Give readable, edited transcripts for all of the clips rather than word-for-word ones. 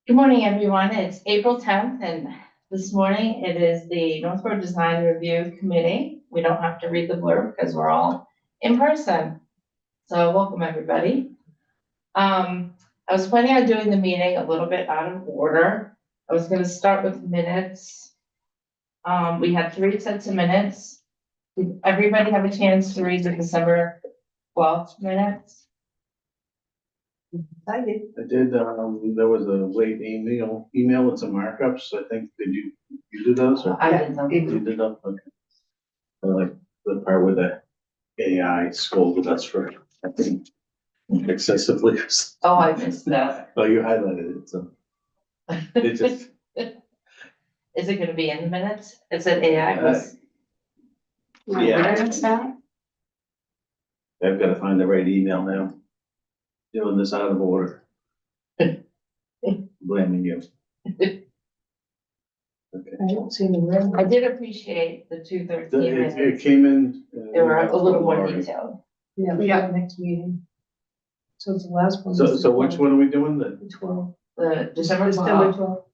Good morning, everyone. It's April 10th, and this morning it is the Northborough Design Review Committee. We don't have to read the blurb because we're all in person. So welcome, everybody. I was planning on doing the meeting a little bit out of order. I was gonna start with minutes. We had 3 sets of minutes. Did everybody have a chance to read the December 12th minutes? I did. I did, there was a late email with some markups, I think, did you do those, or? I did them. You did them, okay. I like the part where the AI scolded us for acting excessively. Oh, I missed that. Oh, you highlighted it, so it just, Is it gonna be in the minutes? Is it AI was? Yeah. Where is that? I've gotta find the right email now. Doing this out of order. Blaming you. Okay. I don't see the red. I did appreciate the 213 It minutes. came in. They were a little more already. detailed. Yeah, we got next meeting. So it's the last one. So which one are we doing, the? The 12. The December December 12th, 12.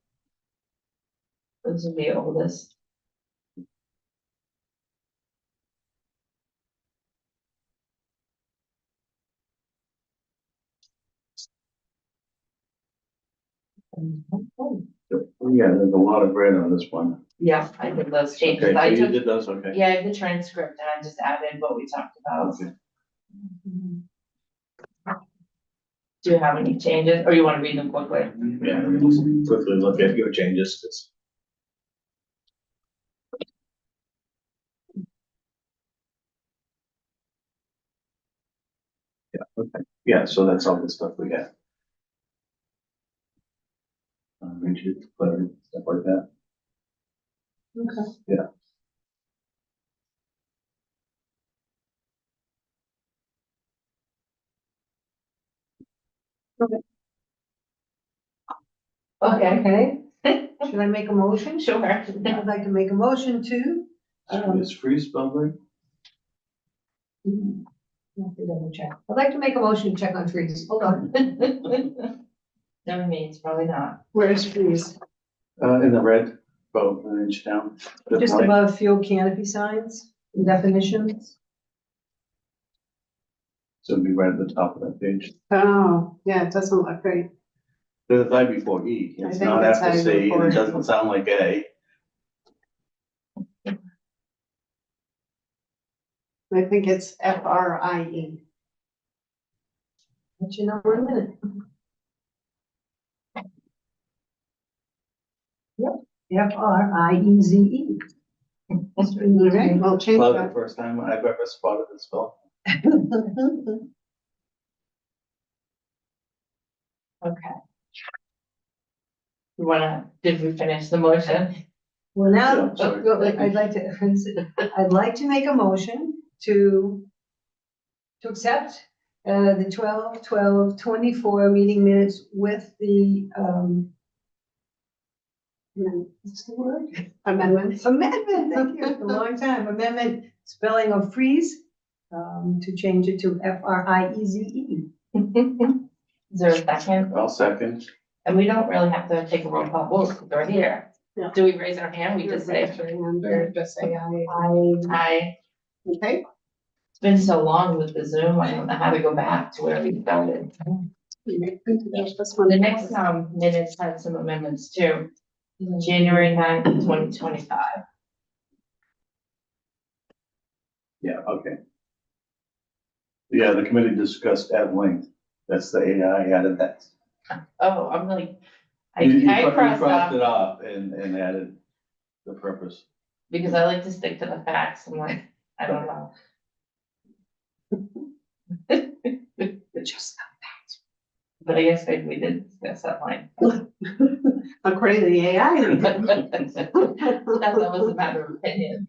this would be oldest. Yeah, there's a lot of red on this one. Yeah, I did those changes. Okay, so I you took, did those, okay. yeah, I did the transcript and I just added what we talked about. Okay. Do you have any changes or you want to read them quickly? Yeah, let me just quickly look at your changes, 'cause- Yeah, okay, yeah, so that's all the stuff we got. Rigid, clarity, stuff like that. Okay. Yeah. Okay, Okay, should I make a motion? sure. I'd like to make a motion to. Is freeze spelled right? Have to double check. I'd like to make a motion to check on trees. Hold on. Never means, probably not. Where's trees? In the red, about an inch down. Good Just point. above field canopy signs and definitions. So it'd be right at the top of that page. Oh, yeah, it doesn't look great. There's I before E, I it's think not it's after I C, and before it E. doesn't sound like A. I think it's FRIE. Let you know in a minute. Yep, FRIEZE. Okay, we'll change Well, the that. first time I've ever spotted it spelled. Okay. You did we finish the motion? Well, now, Yeah, sorry. I'd like to make a motion to accept the 12/12/24 meeting minutes with the, what's the word? Amendments. Amendment, thank you, a long time, amendment spelling of freeze, to change it to FRIEZE. Is there a second? I'll second. And we don't really have to take a roll call vote, 'cause we're here. Yeah. Do we raise our hand? We just say, Or just say aye. aye. Okay, It's been so long with the Zoom, I don't know how to go back to where we started. there's this one. The next minutes had some amendments too. January 9th, 2025. Yeah, okay. Yeah, the committee discussed at length, that's the AI added that. Oh, I'm like, You I crossed crossed it off off and added the purpose. because I like to stick to the facts. I'm like, I don't know. Just But I guess maybe we did discuss that line. according to the AI. That was a matter of opinion.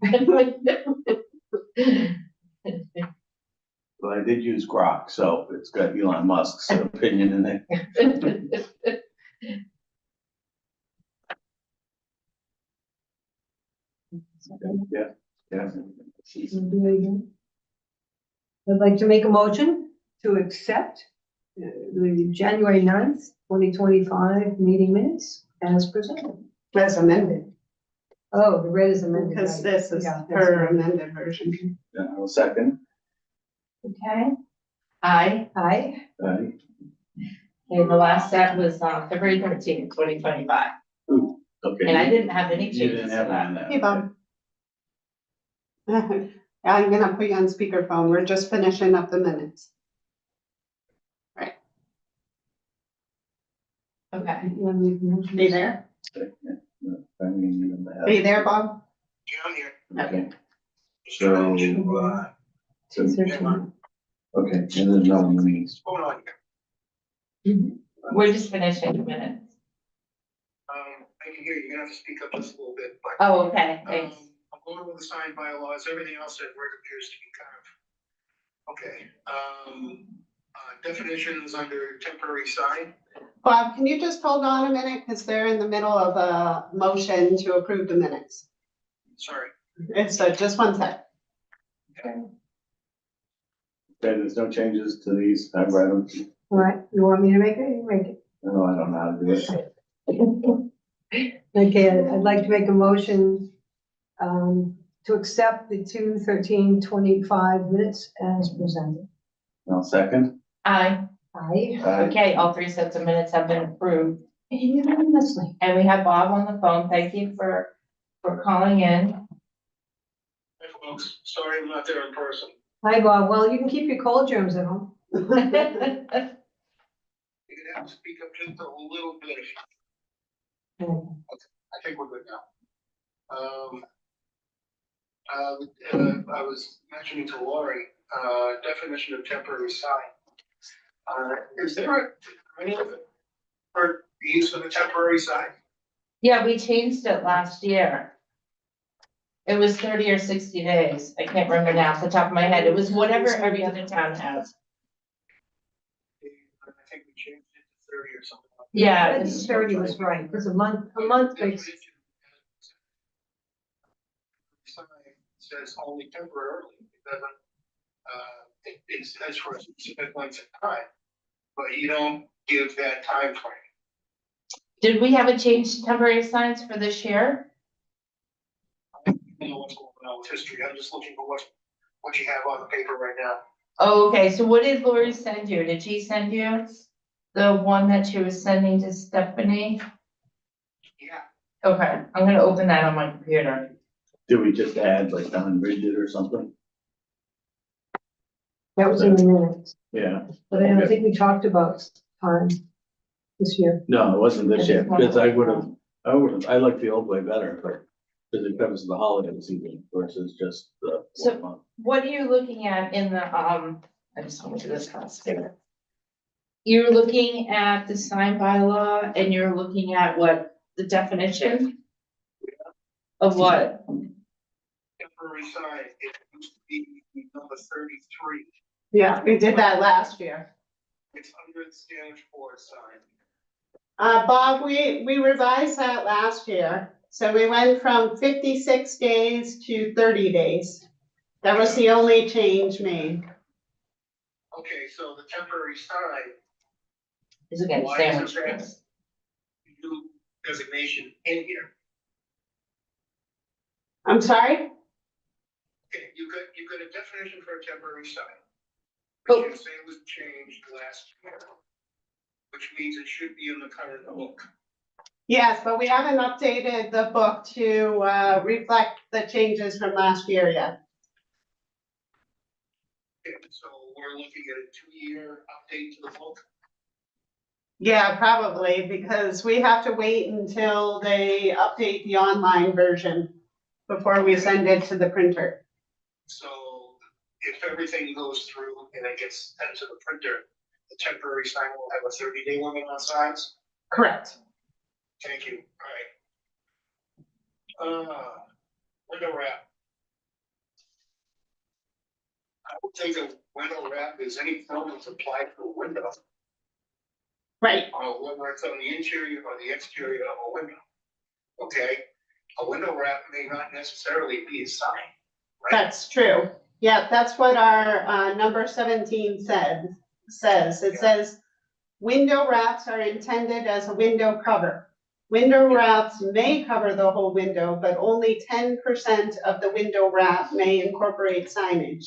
But I did use Grok, so it's got Elon Musk's opinion in it. Yeah, yeah. I'd like to make a motion to accept the January 9th 2025 meeting minutes as presented. As amended, Oh, the red is amended. because right. this is Yeah, that's her right. amended version. Yeah, I'll second. Okay. Aye. Aye. Aye. Okay, the last set was, February 13th, 2025, Okay. and I didn't have any You changes didn't to have that. any of that. Hey, Bob. I'm gonna put you on speakerphone. We're just finishing up the minutes. Okay. You wanna make a motion? Are you there? Okay, yeah, no, I mean, you don't have- Are you there, Bob? Yeah, I'm here. Okay, Just So- trying to, so, 213. okay, and then nominees. what's going on here? We're just finishing the minutes. I can hear you, you're gonna have to speak up just a little bit, but. Oh, okay, thanks. I'm going over the signed bylaws, everything else at work appears to be kind of, okay. Definitions under temporary sign, Bob, can you just hold on a minute, because they're in the middle of a motion to approve the minutes. sorry. It's just one sec. Okay, there's no changes to these, I've read them. All right, you want me to make it? You make it. No, I don't know how to do it. Okay, I'd like to make a motion to accept the 2/13/25 minutes as presented. I'll second. Aye. Aye. Aye. Okay, all three sets of minutes have been approved. Unanimously. And we have Bob on the phone. Thank you for calling in. Hi folks, sorry I'm not there in person. Hi, Bob. Well, you can keep your cold germs at home. You're gonna have to speak up just a little bit. I think we're good now. I was mentioning to Lori, definition of temporary sign. Is there any of it for use of a temporary sign? Yeah, we changed it last year. It was 30 or 60 days. I can't remember now off the top of my head. It was whatever every other town has. I think we changed it to 30 or something like that. Yeah, I it think was 30 was right, because a month makes, Sign says only temporarily, it doesn't, it says for a specific length of time, but you don't give that time frame. Did we have a change to temporary signs for this year? I don't know what's going on with history, I'm just looking for what you have on the paper right now. Oh, okay, so what did Lori send you? Did she send you the one that she was sending to Stephanie? Yeah, Okay, I'm gonna open that on my computer. Did we just add like Don Bridget or something? that was in the minutes. Yeah, But I don't think we talked about time this year. no, it wasn't this year, because I like the old way better, but because it covers the holiday season versus just the So- 1 month. What are you looking at in the, I just want to do this fast here. You're looking at the sign bylaw and you're looking at what, the definition? Of what? temporary sign, it used to be number 33, Yeah, we did that last year. it's under the Spanish for sign. Bob, we revised that last year. So we went from 56 days to 30 days. That was the only change made. Okay, so the temporary sign, Is it getting Why sandwich? isn't that- new designation in here. I'm sorry? Okay, you got a definition for a temporary sign. Oh. Which you say was changed last year. Which means it should be in the current book. Yes, but we haven't updated the book to reflect the changes from last year yet. Okay, so we're looking at a 2-year update to the book. Yeah, probably, because we have to wait until they update the online version before we send it to the printer. So if everything goes through and it gets sent to the printer, the temporary sign will have a 30-day limit on signs. Correct. Thank you, alright. Window wrap. I would think a window wrap is any film that's applied to a window, Right. whether it's on the interior or the exterior of a window. Okay, a window wrap may not necessarily be a sign, right? That's true. Yeah, that's what our number 17 says. It says Window wraps are intended as a window cover. Window wraps may cover the whole window, but only 10% of the window wrap may incorporate signage.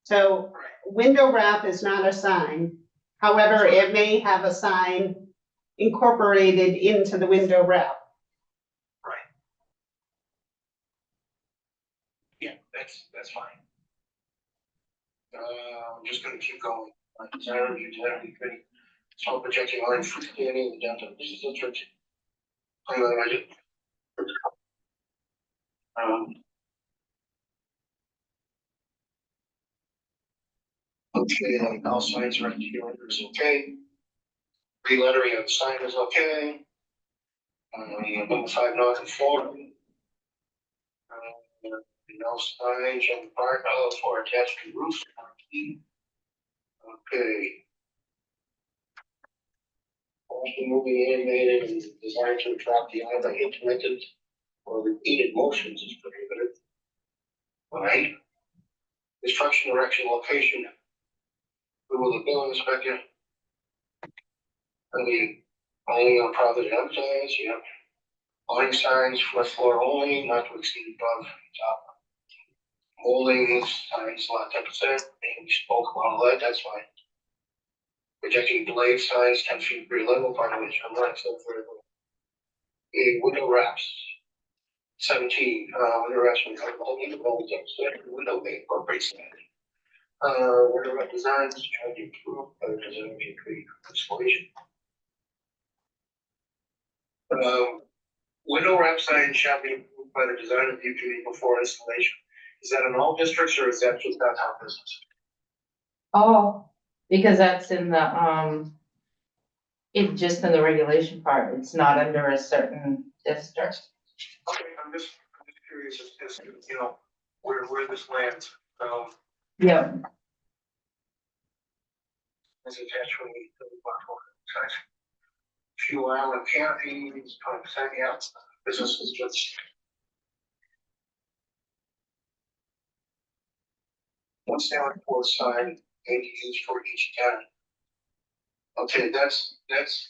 So window wrap is not a sign. However, it may have a sign incorporated into the window wrap. Yeah, that's fine. I'm just gonna keep going. Design review, design review committee. Small projecting line freestanding in the downtown business district. Highlighted. Okay, like all signs right here is okay. Re-lettering of the sign is okay. Number 5 non-conforming. No signage on the park, for attached to roof. Okay. Also moving animated and designed to attract the eye by intermittent or repeated motions is prohibited. Alright. Construction, erection, location. Who will the building inspector? Only on property advertised, yeah. Awning signs, first floor only, not to exceed above top. Holdings, signs, lot 10%, and we spoke about all that, that's fine. Projecting blade signs, 10 feet per level, part of which I'm not so further. A window wraps. 17, window wraps will cover the whole window, window may incorporate standard. Window wrap designs, trying to improve, design may create installation. Window wrap signs shall be approved by the design review committee before installation. Is that in all districts or is that just downtown business? Oh, because that's in the, just in the regulation part, it's not under a certain district. Okay, I'm just curious as to, you know, where this lands. Yeah. As attached when we size. Fuel island canopies, 20%, yeah, business is just. One standard for sign may be used for each tenant. Okay, that's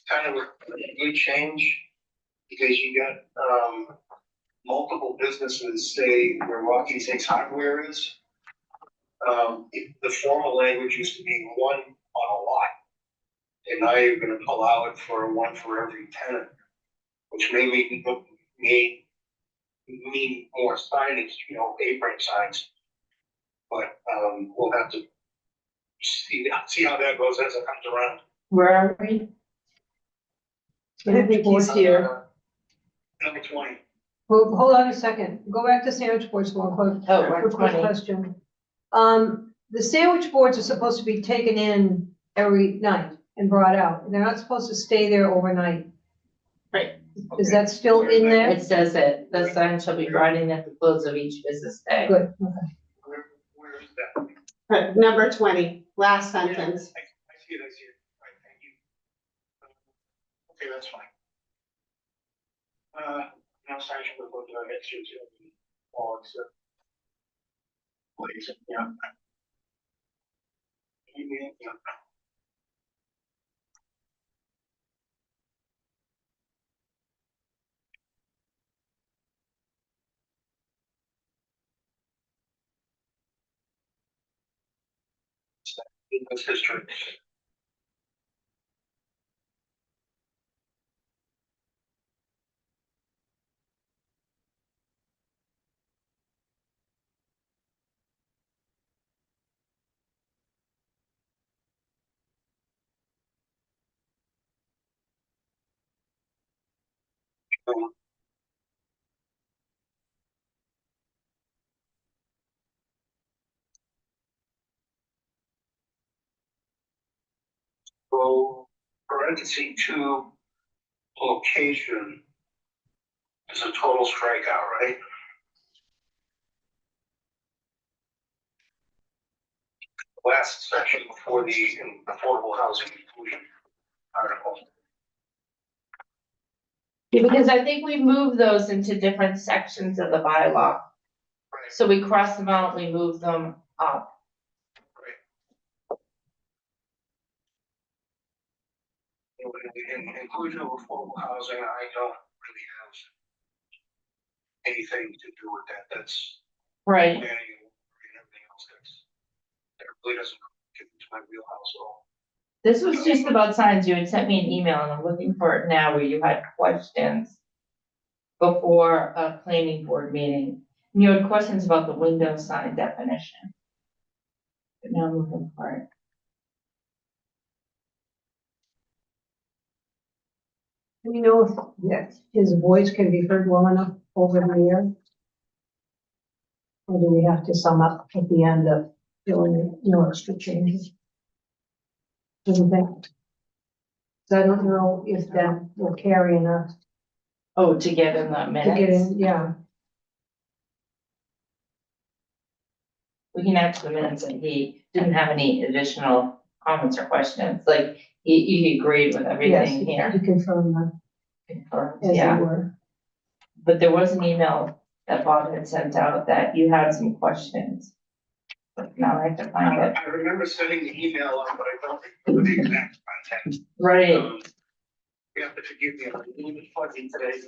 kind of a good change, because you got, multiple businesses, say where Rocky Takes Hardware is. The formal language used to be one on a lot. And now you're gonna allow it for one for every tenant, which may mean more signage, you know, apron signs. But, we'll have to see how that goes as it comes around. Where are we? I think he's here. Number 20. Well, hold on a second. Go back to sandwich boards for one quick, Oh, we're quick 20. question. The sandwich boards are supposed to be taken in every night and brought out. They're not supposed to stay there overnight. Right. Is that still in there? It says it, the sign shall be brought in at the close of each business day. Good. Where is that? Number 20, last sentence. I see it, right, thank you. Okay, that's fine. Now sign should report to our next year's, all except. Please, yeah. Yeah. Business history. So, parenthesis 2, location is a total strikeout, right? Last section before the affordable housing inclusion article. Yeah, because I think we moved those into different sections of the bylaw. Right. So we crossed them out, we moved them up. In inclusion of affordable housing, I don't really have anything to do with that. That's Right. planning and everything else. That really doesn't get into my wheelhouse at all. This was just about signs. You had sent me an email and I'm looking for it now where you had questions before a planning board meeting. And you had questions about the window sign definition. But now I'm looking for it. Do you know if that his voice can be heard well enough over the air? Or do we have to sum up at the end of doing no extra changes? Doesn't think. So I don't know if that will carry enough Oh, to get in the to get minutes. in, yeah. We can add to the minutes that he didn't have any additional comments or questions. Like he agreed with Yes, everything here. you confirm that, Confirmed, as yeah. it were. But there was an email that Bob had sent out that you had some questions. But now I have to find it. I remember sending the email out, but I don't remember the exact content. Right. You have to forgive me, I'm a little bit fuzzy today.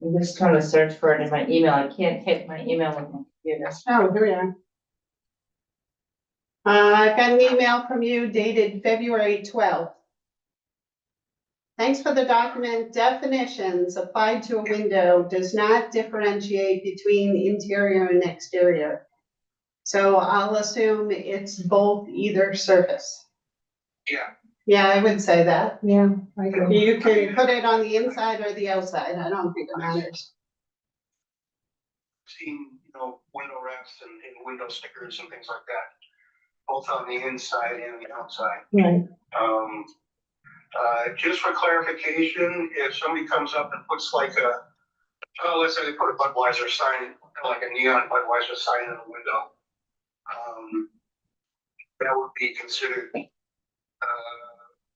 I'm just trying to search for it in my email. I can't hit my email on my computer. Oh, here we are. I've got an email from you dated February 12th. Thanks for the document. Definitions applied to a window does not differentiate between interior and exterior. So I'll assume it's both either surface. Yeah, Yeah, I would say that. Yeah, I agree. You can put it on the inside or the outside. I don't think it matters. seen, window wraps and window stickers and things like that, both on the inside and the outside. Right, Just for clarification, if somebody comes up and puts like let's say they put a Budweiser sign, like a neon Budweiser sign in the window, that would be considered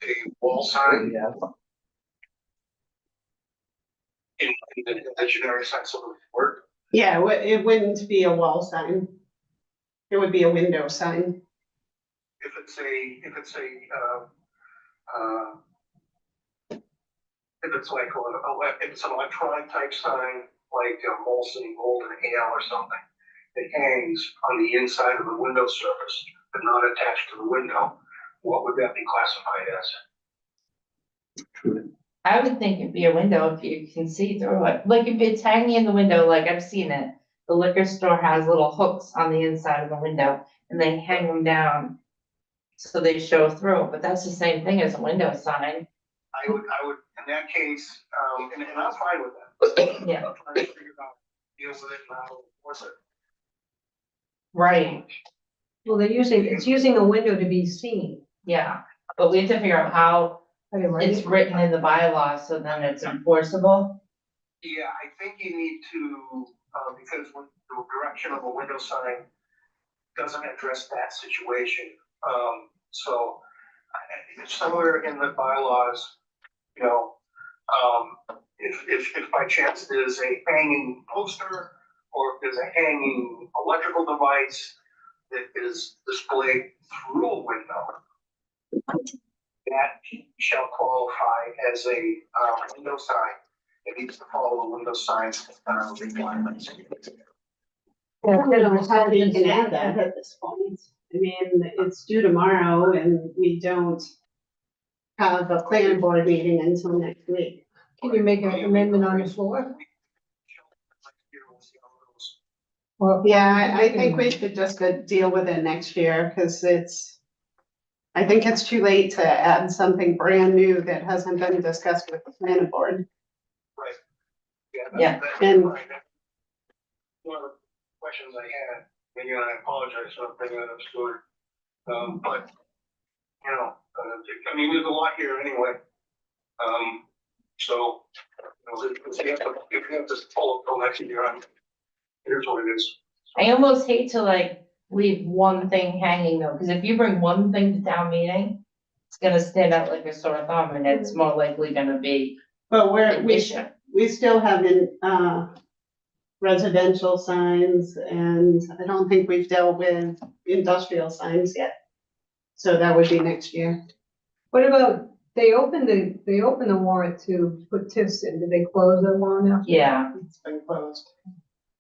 a wall sign Yeah. in the generic sense of the word. Yeah, it wouldn't be a wall sign. It would be a window sign. If it's like if it's an electronic type sign, like Molson Golden Ale or something, it hangs on the inside of the window surface, but not attached to the window, what would that be classified as? True. I would think it'd be a window if you can see through it. Like if it's hanging in the window, like I've seen it. The liquor store has little hooks on the inside of the window and they hang them down so they show through, but that's the same thing as a window sign. I would, in that case, and I'm fine with that. Yeah. I'm trying to figure out, deal with it and how to enforce it. Right, well, it's using a window to be seen. yeah, but we have to figure out how Are you right? it's written in the bylaws, so then it's enforceable. Yeah, I think you need to, because with the direction of a window sign doesn't address that situation. So it's somewhere in the bylaws, if by chance there's a hanging poster or if there's a hanging electrical device that is displayed through a window, that shall qualify as a window sign. It needs to follow the window sign requirements. I don't know how we can add that at this point. I mean, it's due tomorrow and we don't have a planning board meeting until next week. Can you make an amendment on the floor? Or- Yeah, I think we should just deal with it next year, because I think it's too late to add something brand new that hasn't been discussed with the planning board. Yeah. And- One of the questions I had, and I apologize for bringing that up, Stuart. But, there's a lot here anyway. So, if you have to follow till next year, here's what it is. I almost hate to like leave one thing hanging though, because if you bring one thing to town meeting, it's gonna stand out like a sore thumb and it's more likely gonna be But an issue. we still haven't, residential signs, and I don't think we've dealt with industrial signs yet. So that would be next year. What about, they opened the warrant to put TIFs in, did they close the warrant after? Yeah, It's been closed.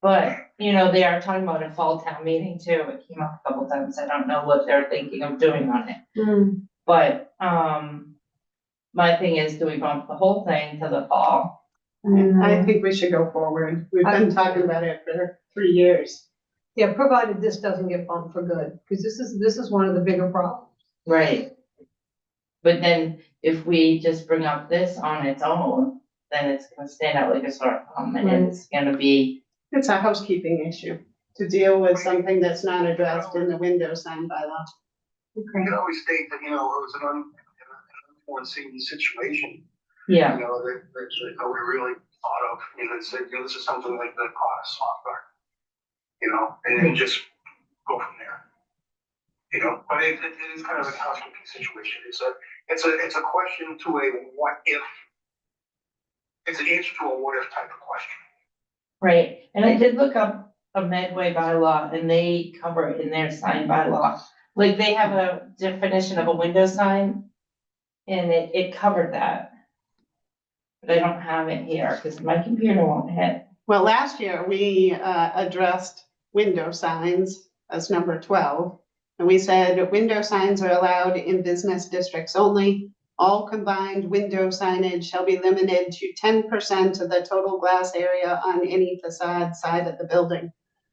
but, you know, they are talking about a fall town meeting too. It came up a couple times. I don't know what they're thinking of doing on it. Hmm, But, my thing is, do we bump the whole thing to the fall? I think we should go forward. We've been talking about it for 3 years. Yeah, provided this doesn't get bumped for good, because this is one of the bigger problems. Right. But then if we just bring up this on its own, then it's gonna stand out like a sore thumb and it's gonna be, It's a housekeeping issue to deal with something that's not addressed in the window sign bylaw. You can always state that, you know, it was an unforeseen situation, yeah, you know, that nobody really thought of, you know, said, you know, this is something like that caught us off guard. You know, and then just go from there. You know, but it is kind of a housekeeping situation. It's a question to a what if. It's an answer to a what if type of question. right. And I did look up a Medway bylaw and they cover it in their sign bylaw. Like they have a definition of a window sign and it covered that. But I don't have it here because my computer won't hit. Well, last year, we addressed window signs as number 12. And we said, window signs are allowed in business districts only. All combined window signage shall be limited to 10% of the total glass area on any facade side of the building.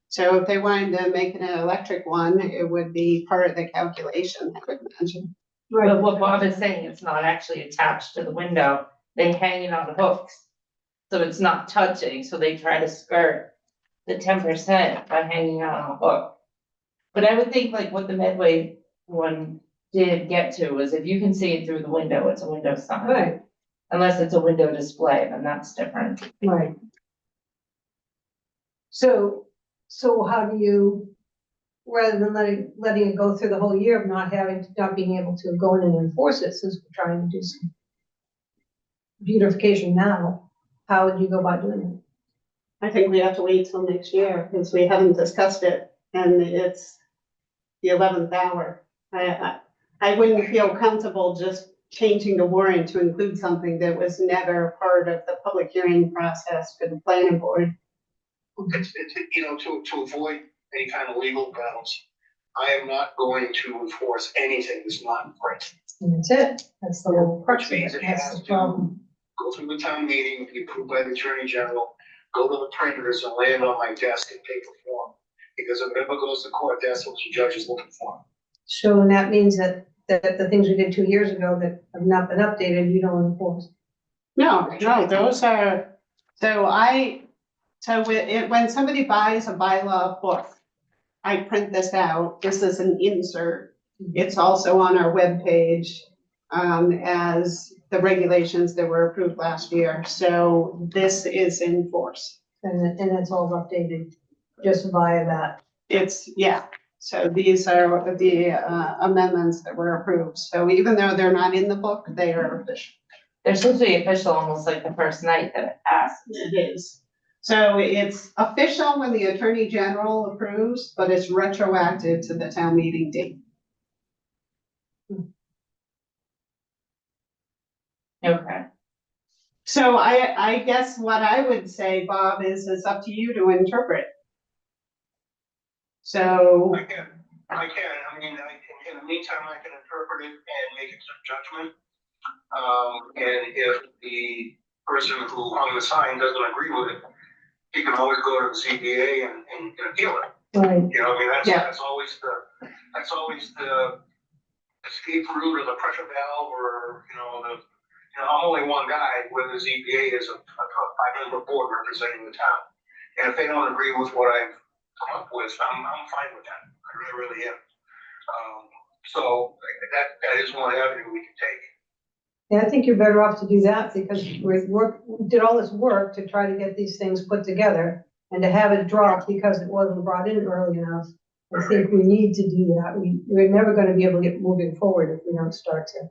So if they wanted to make an electric one, it would be part of the calculation, I would imagine. But what Bob is saying, it's not actually attached to the window. They hang it on hooks. So it's not touching, so they try to skirt the 10% by hanging on a hook. But I would think like what the Medway one did get to was if you can see it through the window, it's a window sign. Right, Unless it's a window display, then that's different. right. So how do you, rather than letting it go through the whole year of not being able to go in and enforce it, since we're trying to do some beautification now, how would you go about doing it? I think we have to wait till next year because we haven't discussed it and it's the 11th hour. I wouldn't feel comfortable just changing the warrant to include something that was never part of the public hearing process for the planning board. It's you know, to avoid any kind of legal battles, I am not going to enforce anything that's not right. And that's it, that's the whole crux Which of means it, it that's has the to problem. go through the town meeting, be approved by the attorney general, go to the printers and land on my desk in paper form. Because if it ever goes to court, that's what the judge is looking for. So, and that means that the things we did 2 years ago that have not been updated, you don't enforce. No, those are, when somebody buys a bylaw book, I print this out, this is an insert. It's also on our webpage, as the regulations that were approved last year. So this is in force. And it's all updated just via that. So these are the amendments that were approved. So even though they're not in the book, they are official. They're supposed to be official almost like the first night that it passed. It is. So it's official when the Attorney General approves, but it's retroactive to the town meeting date. Okay. So I guess what I would say, Bob, is it's up to you to interpret. So, I can. I mean, in the meantime, I can interpret it and make a judgment. And if the person who hung the sign doesn't agree with it, he can always go to the CBA and appeal it. Right. You know, I mean, Yeah. that's always the escape route or the pressure valve or, I'm only one guy where the ZBA is a 5-member board representing the town. And if they don't agree with what I've come up with, I'm fine with that. I really am. So that is one avenue we can take. Yeah, I think you're better off to do that because we did all this work to try to get these things put together and to have it drop because it wasn't brought in early enough. I think we need to do that. We're never going to be able to get moving forward if we don't start to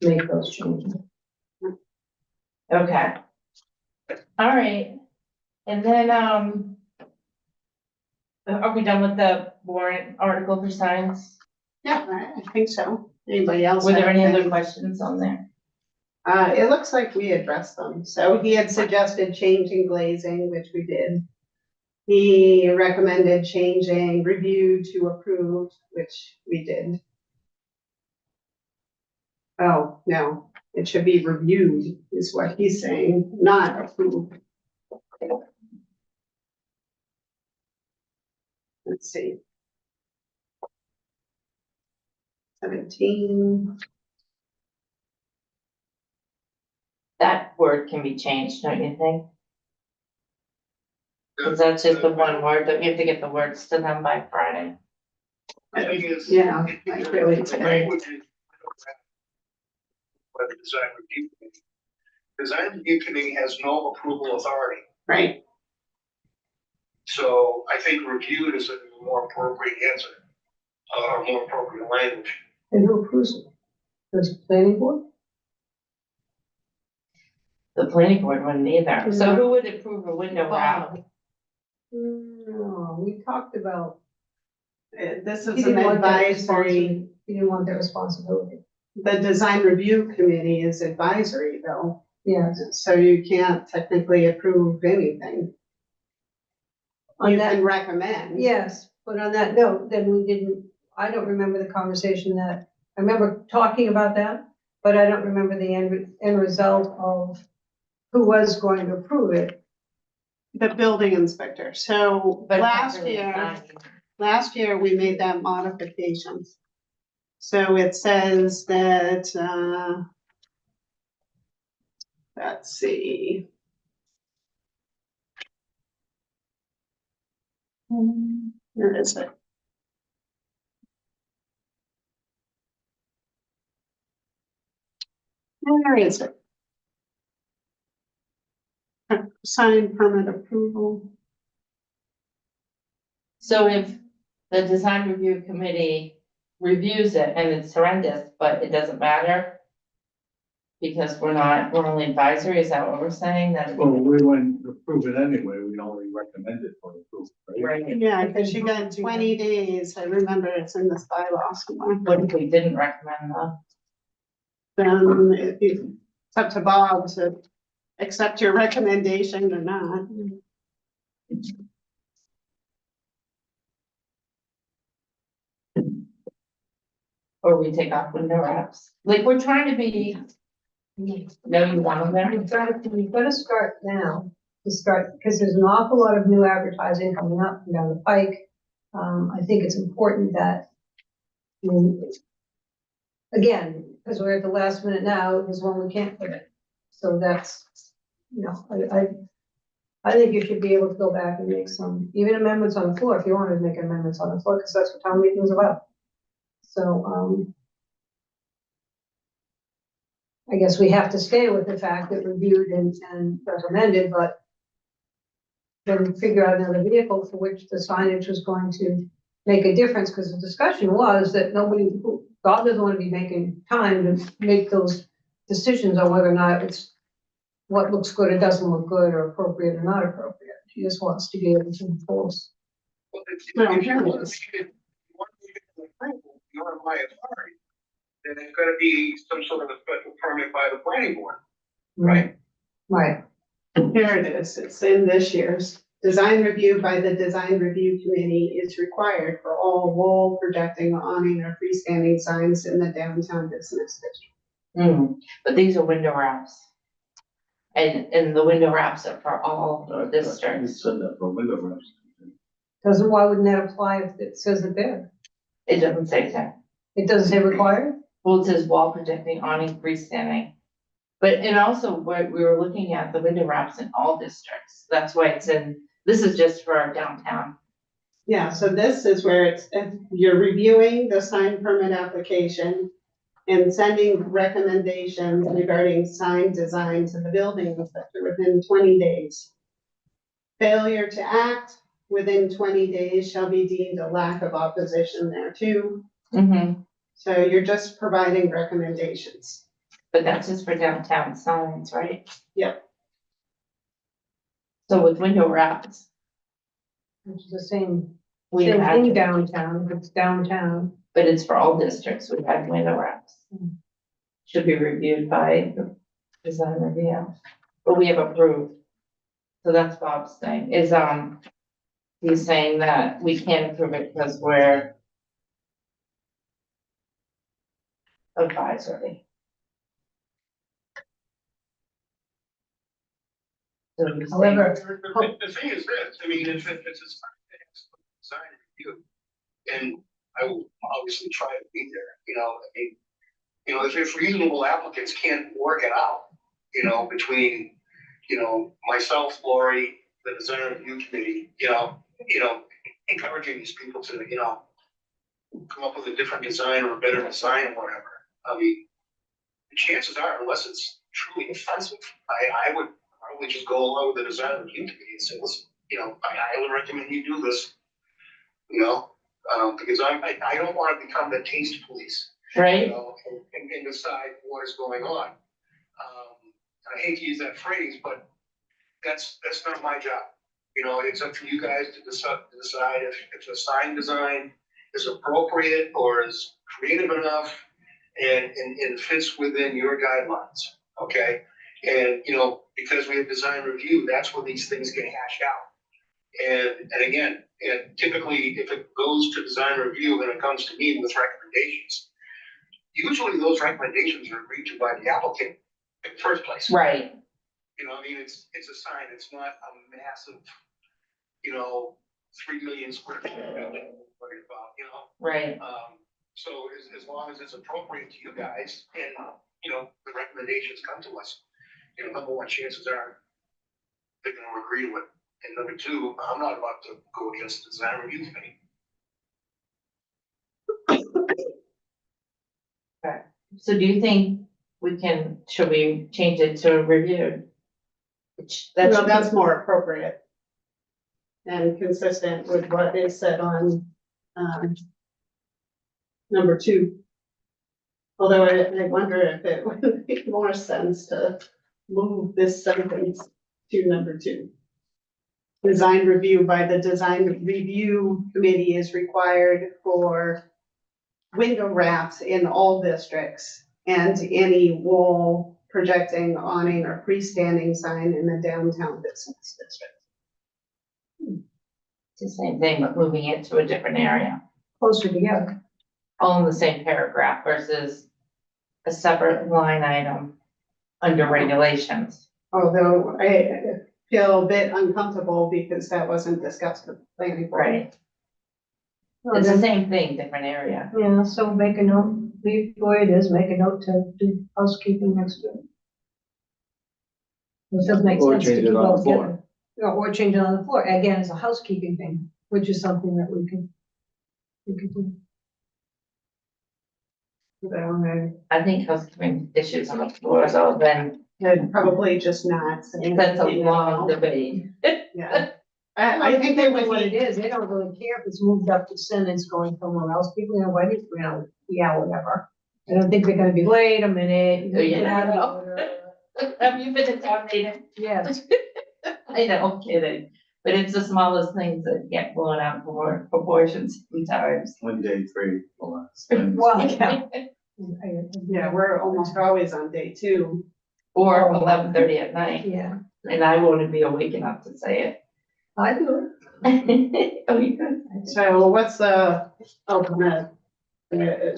make those changes. Okay. All right. And then, are we done with the warrant article for signs? Yeah, I think so. Anybody else? Were there have any other questions on there? It looks like we addressed them. So he had suggested changing glazing, which we did. He recommended changing review to approved, which we did. Oh, no, it should be reviewed is what he's saying, not approved. Let's see. 17. That word can be changed, don't you think? Cause that's just the one word, that we have to get the words to them by Friday. The thing is. Yeah, like really The today. language is. By the design review committee. Design review committee has no approval authority, Right, so I think reviewed is a more appropriate answer. Or more appropriate language. And who approves it? Does the planning board? The planning board wouldn't either. So who would approve a window wrap? No, we talked about. this He is an didn't want that advisory, He didn't want that responsibility. the design review committee is advisory though, Yes. so you can't technically approve anything. On You that, can recommend. yes, but on that note, then we didn't, I don't remember the conversation that, I remember talking about that, but I don't remember the end result of who was going to approve it. The building inspector, so But it's not last really year. assigned. Last year, we made that modification. So it says that, let's see. Where is it? Where is it? Sign permit approval. So if the design review committee reviews it and it's horrendous, but it doesn't matter. Because we're only advisory, is that what we're saying? That Well, we wouldn't approve it anyway, we only recommend it for approval, right? right? Yeah, because you got 20 days. I remember it's in this bylaw somewhere. What if we didn't recommend them? Then it's up to Bob to accept your recommendation or not. Or we take off window wraps? Like, we're trying to be. No, you want them We've there? we've got to start now, because there's an awful lot of new advertising coming up and down the pike. I think it's important that, again, because we're at the last minute now, is when we can't put it. So that's, I think you should be able to go back and make some, even amendments on the floor, if you wanted to make amendments on the floor, because that's what town meeting is about. So, I guess we have to stay with the fact that reviewed and recommended, but then figure out another vehicle for which the signage was going to make a difference, because the discussion was that God doesn't want to be making time to make those decisions on whether or not it's what looks good or doesn't look good or appropriate or not appropriate. He just wants to be able to enforce. Well, if Well, you here want it to is. make it, you want to make it an approval, beyond my authority, then it's gotta be some sort of a special permit by the planning board, right? Right. Here it is. It's in this year's. Design review by the design review committee is required for all wall projecting, awning, or freestanding signs in the downtown business district. But these are window wraps. And the window wraps are for all You districts. said that for window wraps. Why wouldn't that apply if it says it there? It doesn't say that. It doesn't say required? Well, it says wall projecting, awning, freestanding. But, and also, we were looking at the window wraps in all districts. That's why it's this is just for our downtown. Yeah, so this is where it's, if you're reviewing the sign permit application and sending recommendations regarding sign design to the building inspector within 20 days. Failure to act within 20 days shall be deemed a lack of opposition thereto. So you're just providing recommendations. But that's just for downtown signs, right? Yep. So with window wraps, Which is the same we thing had, downtown, if it's downtown. but it's for all districts, we've had window wraps. Should be reviewed by the design review, but we have approved. So that's Bob's thing, is, he's saying that we can't approve it because we're advisory. So he's saying- However, The thing is this, I mean, if it's a design review, and I will obviously try to be there, if reasonable applicants can't work it out, between, myself, Lori, the design review committee, encouraging these people to, come up with a different design or a better design or whatever. I mean, the chances are, unless it's truly offensive, I would probably just go along with the design review committee and say, listen, I highly recommend you do this. Because I don't want to become the taste police, Right, and decide what is going on. I hate to use that phrase, but that's not my job. It's up to you guys to decide if the sign design is appropriate or is creative enough and fits within your guidelines, okay? And, because we have design review, that's where these things get hashed out. And again, and typically if it goes to design review and it comes to me with recommendations, usually those recommendations are agreed to by the applicant in the first place. right, It's a sign, it's not a massive, 3 million square feet building we're worried about, right, So as long as it's appropriate to you guys and, the recommendations come to us, number one, chances are they're gonna agree to it. And number two, I'm not about to go against the design review committee. so do you think should we change it to reviewed? That's more appropriate and consistent with what is said on, number 2. Although I wonder if it would make more sense to move this sentence to number 2. Design review by the design review committee is required for window wraps in all districts and any wall projecting awning or freestanding sign in the downtown business district. It's the same thing, but moving it to a different area, closer together. all in the same paragraph versus a separate line item under regulations. Although I feel a bit uncomfortable because that wasn't discussed with the planning board. Right. Well, It's the then, same thing, different area. yeah, so make a note, leave the way it is, make a note to do housekeeping next to it. It doesn't make Or sense to change it keep on all the floor. together. Or change it on the floor, again, it's a housekeeping thing, which is something that we can do. I think housekeeping issues on the floor, so then And probably just not saying. that's a anything long else. debate. Yeah. I think they would what it need, is, they don't really care if it's moved up to sin, it's going somewhere else, people know what it, yeah, whatever. I don't think they're gonna be, wait a minute. Oh, you never get out of know. order. Have you been in town meeting? Yes, I know, I'm kidding, but it's the smallest things that get blown out for proportions sometimes. One day, 3, well, well, yeah. yeah, we're almost always on day 2. Or 11:30 at night, Yeah, and I wouldn't be awake enough to say I do it. Oh, you could. So what's the ultimate?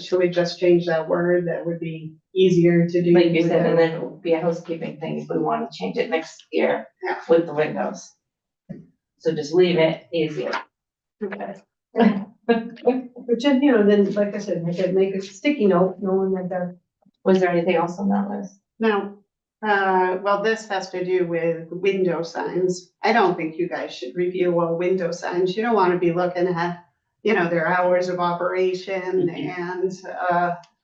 Should we just change that word? That would be easier to do. Like you said, and without- then it would be a housekeeping thing if we want to change it next year Yeah. with the windows. So just leave it easier. Okay. But just, then, like I said, make a sticky note, knowing that they're, Was there anything else on that list? Now, well, this has to do with window signs. I don't think you guys should review all window signs. You don't want to be looking at, their hours of operation and,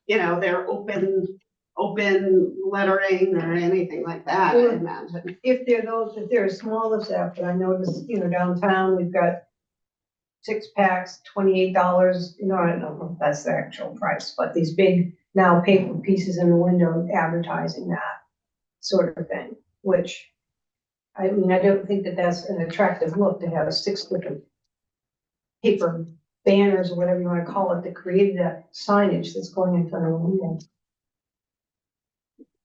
their open lettering or anything like that, I imagine. if they're as small as that, but I noticed, downtown, we've got 6 packs, $28, I don't know if that's the actual price, but these big now paper pieces in the window advertising that sort of thing, which, I mean, I don't think that that's an attractive look to have 6 different paper banners or whatever you wanna call it, that created that signage that's going in front of the window.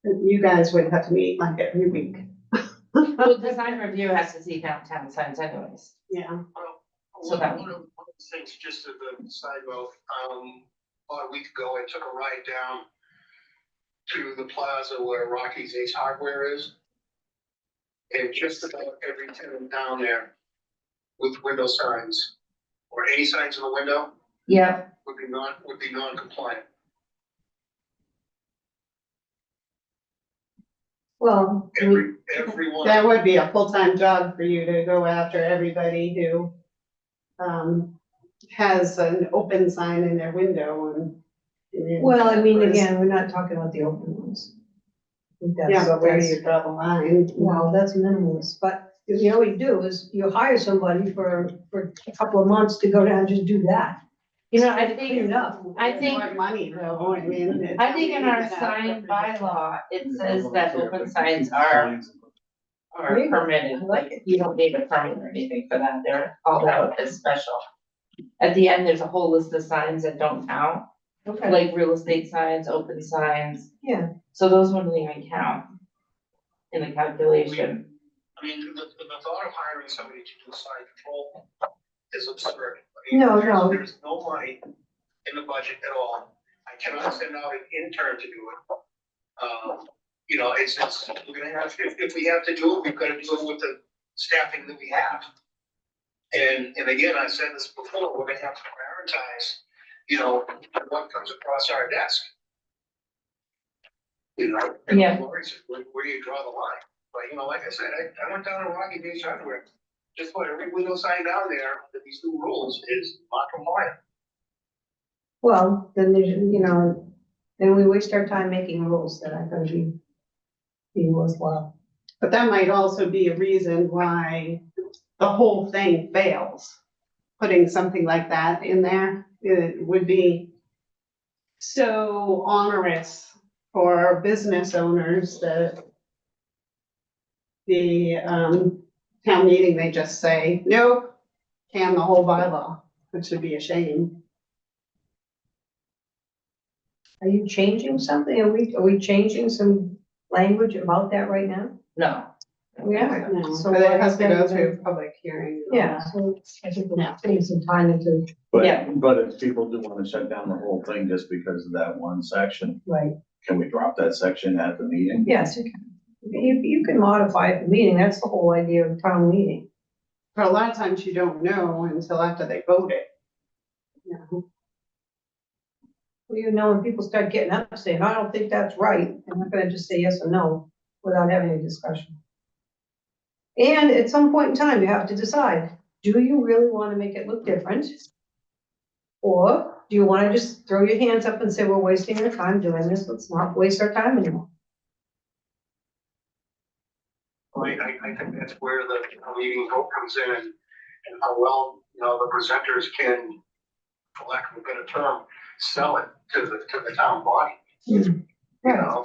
You guys would have to meet like every week. Well, design review has to see downtown signs anyways. Yeah, So that- One of the things, just as a side note, about a week ago, I took a ride down to the plaza where Rocky's Ace Hardware is. And just about every tenant down there with window signs, or any signs in the window, Yeah, would be non-compliant. Well, Everyone. that would be a full-time job for you to go after everybody who has an open sign in their window and. well, I mean, again, we're not talking about the open ones. I think Yeah, but where do that's- you draw the line? Well, that's minimalist, but you know what you do is you hire somebody for a couple of months to go down and just do that. you know, I Clean think, it up. I It's think- more money though, I mean. I think in our sign bylaw, it says that open signs are Very good. permitted. I like it. You don't need a permit or anything for that, they're called out as special. At the end, there's a whole list of signs that don't count, Okay, like real estate signs, open signs, yeah, so those wouldn't even count in the calculation. I mean, the thought of hiring somebody to do sign control is absurd. I mean, No, no. There's no money in the budget at all. I cannot send out an intern to do it. You know, it's, we're gonna have, if we have to do it, we've gotta do it with the staffing that we have. And again, I said this before, we're gonna have to prioritize, you know, what comes across our desk. You know, and Yeah. Lori said, where do you draw the line? But, you know, like I said, I went down to Rocky Beach Hardware, just about every window sign down there, that these new rules is not compliant. well, then there's, you know, then we waste our time making rules that aren't gonna be worthwhile. But that might also be a reason why the whole thing fails. Putting something like that in there, it would be so onerous for business owners that the town meeting, they just say, nope, can the whole bylaw, which would be a shame. Are you changing something? Are we changing some language about that right now? No. We are. No, So but it why has to is go that- through public hearing. Yeah, so I think we're putting some time into, Yeah. But if people do wanna shut down the whole thing just because of that one section, right, can we drop that section at the meeting? yes, you can. You can modify at the meeting, that's the whole idea of town meeting. But a lot of times you don't know until after they vote it. You know? Well, you know, when people start getting up saying, I don't think that's right, I'm not gonna just say yes or no without having a discussion. And at some point in time, you have to decide, do you really wanna make it look different? Or do you wanna just throw your hands up and say, we're wasting our time doing this, let's not waste our time anymore? I think that's where the meeting vote comes in and how well, you know, the presenters can, for lack of a better term, sell it to the town body. You know,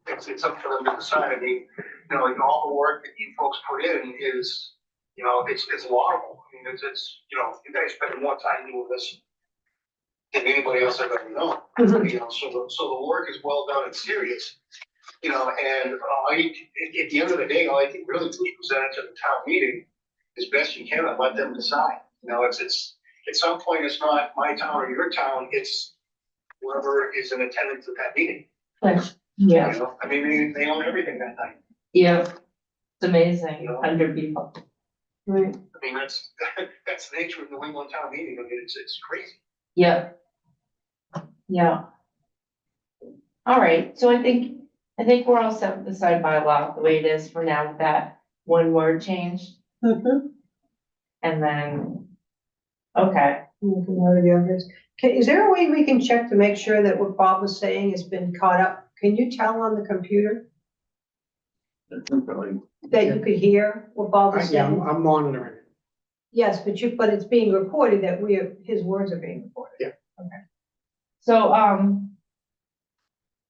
it's up for them to decide. I mean, you know, like all the work that you folks put in is, you know, it's laudable. I mean, it's, you know, you guys spend more time doing this than anybody else I've ever known. You know, so the work is well done and serious. You know, and at the end of the day, all I can really do is present it to the town meeting as best you can and let them decide. You know, it's at some point, it's not my town or your town, it's whoever is in attendance at that meeting. Yeah, You know, I mean, they own everything that night. yeah, it's amazing, 100 people. Right, I mean, that's the nature of the New England town meeting. I mean, it's crazy. Yeah. Yeah. All right, so I think we're all set with the sign bylaw the way it is for now with that one word change, Mhm. and then, okay, you can go to the others. Is there a way we can check to make sure that what Bob was saying has been caught up? Can you tell on the computer that you could hear what Bob was Yeah, saying? I'm monitoring it. Yes, but it's being recorded that his words are being recorded. Yeah. so,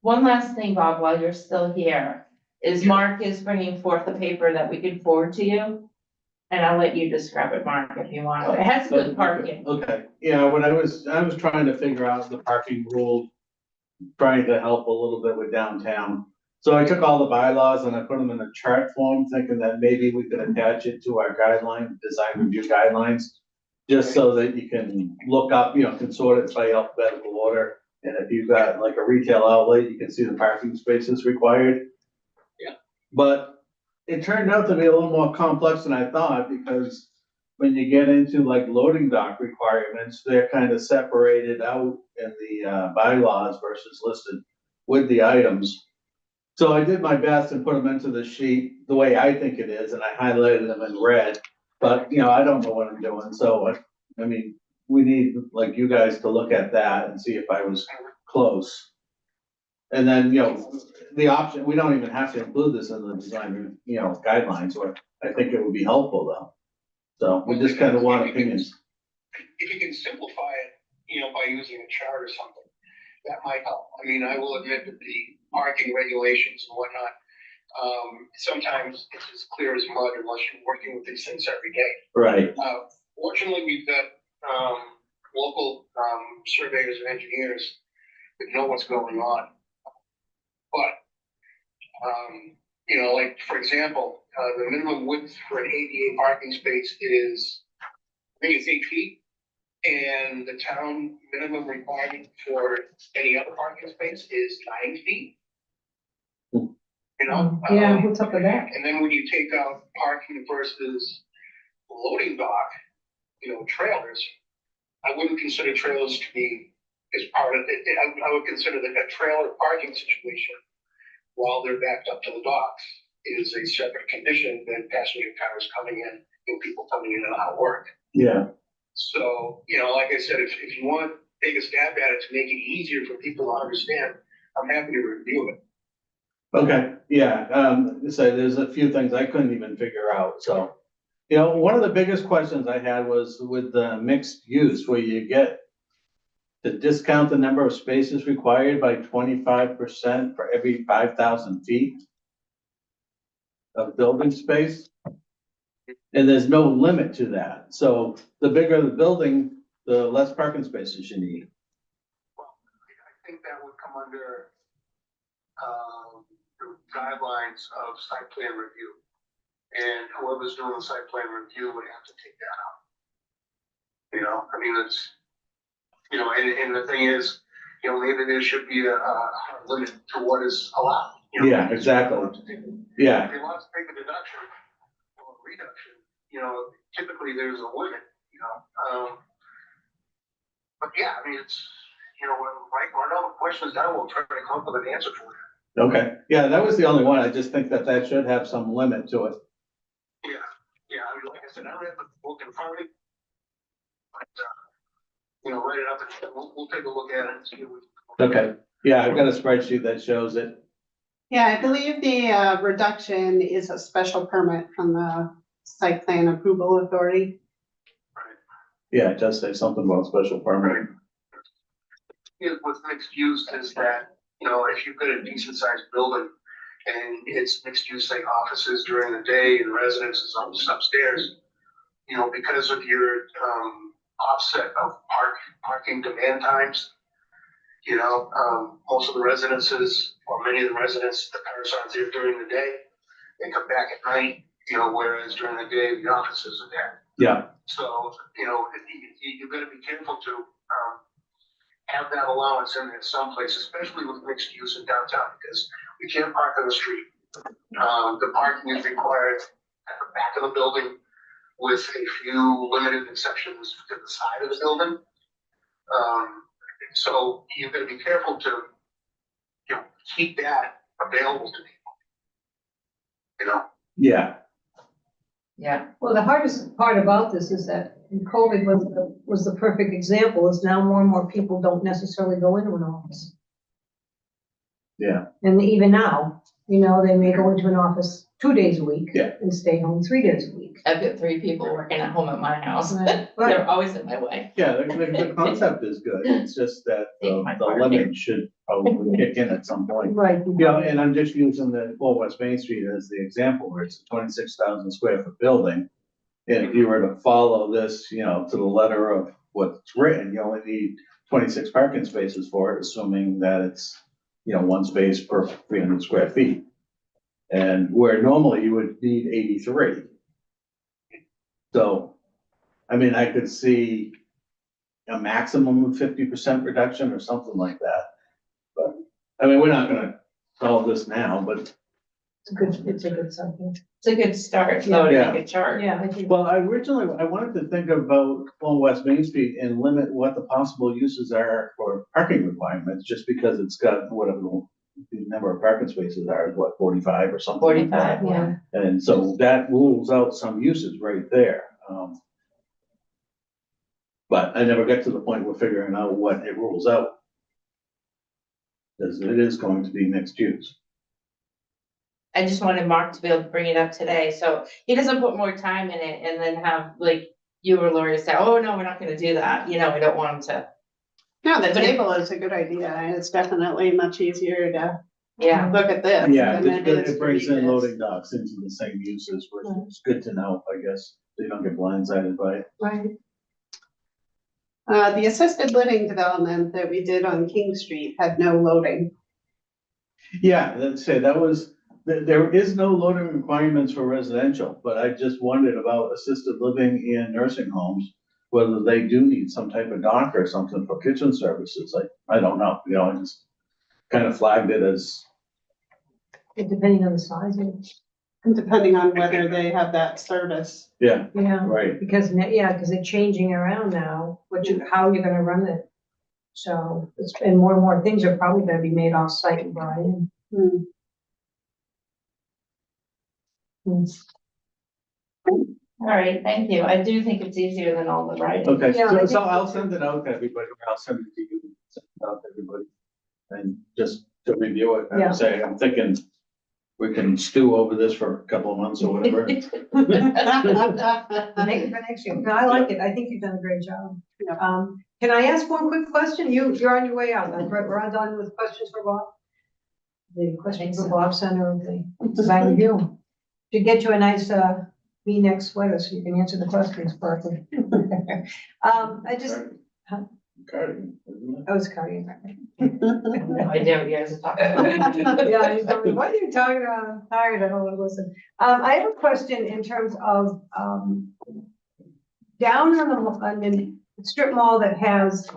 one last thing, Bob, while you're still here, is Mark is bringing forth a paper that we can forward to you. And I'll let you describe it, Mark, if you want. It has good parking. Okay, yeah, when I was trying to figure out the parking rule, trying to help a little bit with downtown. So I took all the bylaws and I put them in a chart form, thinking that maybe we could attach it to our guideline, design review guidelines. Just so that you can look up, can sort it by alphabetical order, and if you've got like a retail outlet, you can see the parking spaces required. Yeah. But it turned out to be a little more complex than I thought, because when you get into like loading dock requirements, they're kind of separated out in the bylaws versus listed with the items. So I did my best and put them into the sheet the way I think it is, and I highlighted them in red. But, I don't know what I'm doing, so, I mean, we need, like, you guys to look at that and see if I was close. And then, the option, we don't even have to include this in the design, guidelines, or I think it would be helpful though. So we just kind of want opinions. If you can simplify it, by using a chart or something, that might help. I mean, I will admit that the parking regulations and whatnot, sometimes it's as clear as mud unless you're working with these things every day. Right, Fortunately, we've got, local, surveyors and engineers that know what's going on. But, like, for example, the minimum width for an ADA parking space is, I think it's 8 feet. And the town minimum requirement for any other parking space is 9 feet. Yeah, what's up with that? And then when you take out parking versus loading dock, trailers, I wouldn't consider trailers to be as part of it. I would consider that a trailer parking situation while they're backed up to the docks is a separate condition than passenger cars coming in and people coming in and out of work. yeah, So, like I said, if you want to take a stab at it to make it easier for people to understand, I'm happy to review it. okay, yeah, so there's a few things I couldn't even figure out, so. One of the biggest questions I had was with the mixed use, where you get to discount the number of spaces required by 25% for every 5,000 feet of building space. And there's no limit to that. So the bigger the building, the less parking spaces you need. Well, I think that would come under, the guidelines of site plan review. And whoever's doing the site plan review would have to take that out. I mean, it's, and the thing is, maybe there should be a hard limit to what is allowed. Yeah, exactly. Yeah, If you want to take a deduction or a reduction, typically there's a limit, But yeah, I mean, it's, when all the questions down, we'll try to come up with an answer for you. okay. Yeah, that was the only one. I just think that should have some limit to it. Yeah, I mean, like I said, I don't have the book in front of me. But, write it up and we'll take a look at it and see what. Okay, yeah, I've got a spreadsheet that shows it. Yeah, I believe the reduction is a special permit from the site plan approval authority. Yeah, it does say something about special permit. With mixed use is that, if you've got a decent sized building and it's mixed use, say offices during the day and residences upstairs, because of your offset of parking demand times, most of the residences or many of the residents, the cars aren't there during the day. They come back at night, whereas during the day, the offices are there. Yeah, So, you've got to be careful to have that allowance in there someplace, especially with mixed use in downtown, because we can't park on the street. The parking is required at the back of the building with a few limited exceptions to the side of the building. So you've got to be careful to, keep that available to people. yeah, Yeah, Well, the hardest part about this is that COVID was the perfect example, is now more and more people don't necessarily go into an office. yeah, And even now, they may go into an office 2 days a week. Yeah. And stay home 3 days a week. I've got 3 people working at home at my house. Right. They're always in my way. yeah, the concept is good. It's just that Take my the parking. limit should probably kick in at some point. Right. And I'm just using the Old West Main Street as the example, where it's a 26,000 square foot building. And if you were to follow this, you know, to the letter of what's written, you only need 26 parking spaces for it, assuming that it's, you know, one space per 300 square feet. And where normally you would need 83. So, I mean, I could see a maximum of 50% reduction or something like that. But, I mean, we're not gonna solve this now, but, It's a good something. It's a good start, though, to Yeah. make a chart. Yeah, I think. well, I wanted to think about on West Main Street and limit what the possible uses are for parking requirements, just because it's got whatever the number of parking spaces are, is what, 45 or something like that? 45, yeah. And so that rules out some uses right there. But I never get to the point where figuring out what it rules out. Because it is going to be mixed use. I just wanted Mark to be able to bring it up today, so he doesn't put more time in it and then have, like, you or Lori say, oh, no, we're not gonna do that, you know, we don't want him to, No, the But it- table is a good idea, and it's definitely much easier to yeah. look at this Yeah, than it is it to brings read in this. loading docks into the same uses, which is good to know, I guess. So you don't get blindsided by it. Right. The assisted living development that we did on King Street had no loading. Yeah, let's say that was, there is no loading requirements for residential, but I just wondered about assisted living in nursing homes, whether they do need some type of dock or something for kitchen services. I don't know, you know, I just kind of flagged it as, Depending on the size of it. Depending on whether they have that service. yeah, Yeah, right. because, because they're changing around now, how you're gonna run it. So, and more things are probably gonna be made off-site and brought in. Hmm. All right, thank you. I do think it's easier than all the writing. Okay, Yeah, I so think I'll so, too. send it out to everybody, or I'll send it to you, send it out to everybody. And just to review it, Yeah. and say, I'm thinking we can stew over this for a couple of months or whatever. Make it for next year. No, I like it. I think you've done a great job. Yeah. Can I ask one quick question? You're on your way out. We're all done with questions for Bob? The questions for Bob Center of the design review. To get you a nice, V-neck sweater so you can answer the questions correctly. I just, Huh? Cardigan, isn't it? I was carrying that. No idea what you guys are talking about. Yeah, he's going, what are you talking about? I'm tired, I don't want to listen. I have a question in terms of, down on the strip mall that has,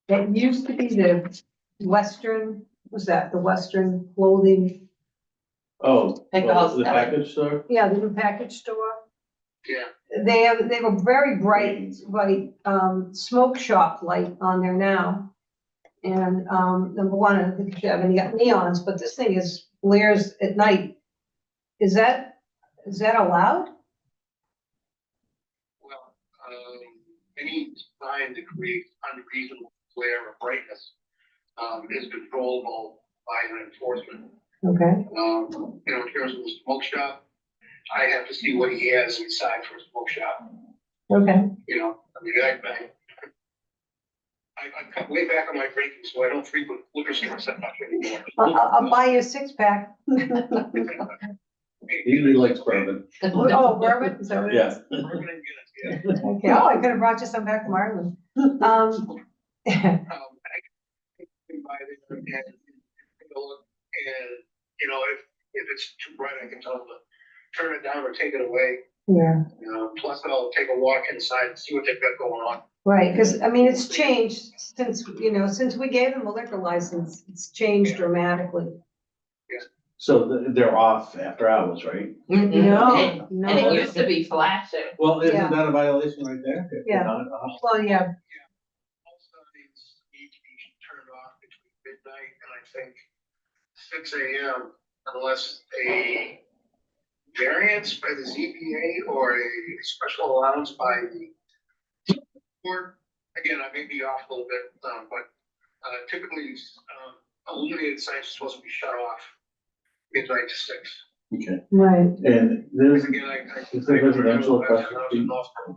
that used to be the Western, was that the Western clothing? Oh, Pick well, all the Sally. package store? Yeah, the new package store. Yeah. They have a very bright, smoke shop light on there now. And, number one, I don't think you should have any neons, but this thing is flares at night. Is that allowed? Well, any sign that creates unreasonable glare or brightness, is controllable by an enforcement. Okay, You know, in terms of the smoke shop, I have to see what he has inside for a smoke shop, okay. you know, I mean, I cut way back on my drinking, so I don't frequent liquor stores that much anymore. I'll buy you a 6-pack. He really likes bourbon. Oh, bourbon, is that what it is? Yeah. Bourbon and Guinness, yeah. Okay, oh, I could have brought you some back from Ireland. I can buy there and take a look, and, you know, if it's too bright, I can tell them to turn it down or take it away. Yeah, Plus I'll take a walk inside and see what they've got going on. right, because, I mean, it's changed since we gave them a liquor license, it's changed dramatically. So they're off after hours, right? Mhm. No, And it used to be flashing. Well, isn't Yeah. that a violation right there? If they're Yeah. not off? Well, yeah, All signs need to be turned off between midnight and I think 6 AM unless a variance by the ZBA or a special allowance by the board. Again, I may be off a little bit, but typically, illuminated signs are supposed to be shut off midnight to 6. Okay, right. and there's, Again, Is there residential across the I was street? in Northborough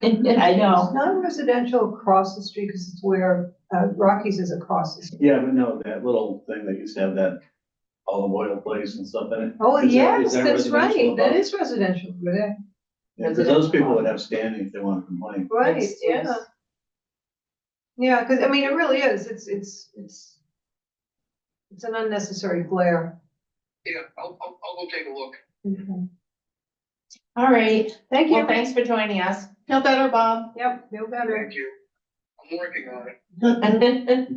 midnight. I know. It's not residential across the street, because it's where, Rockies is across the street. yeah, but no, that little thing that used to have that olive oil place and stuff in it. Oh, Is that- yes, is that that's right, residential that above? is residential over there. Because those people would have standing if they want to complain. Right, Yes, yeah. yes. Yeah, cause I mean, it really is, it's an unnecessary glare. Yeah, I'll go take a look. Okay. All right, Thank well, you. thanks for joining us. Feel better, Bob? Yep, feel better. Thank you. I'm working on it.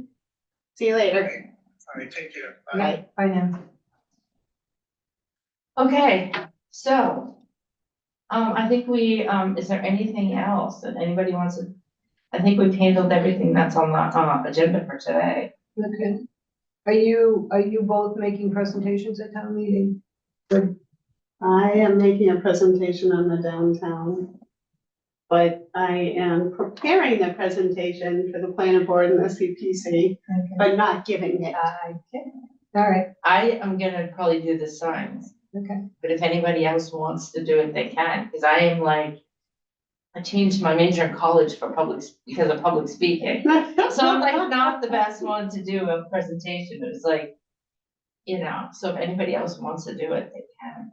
See you later. All right, take care. Bye. Yeah, bye now. Okay, so, I think we, is there anything else that anybody wants to? I think we've handled everything that's on the, agenda for today. Okay. Are you both making presentations at town meeting? Good. I am making a presentation on the downtown. But I am preparing the presentation for the planning board and the CPC, Okay. but not giving it. Okay. All right, I am gonna probably do the signs, okay. but if anybody else wants to do it, they can, because I am like, I changed my major in college for because of public speaking. So I'm like not the best one to do a presentation, it was like, so if anybody else wants to do it, they can.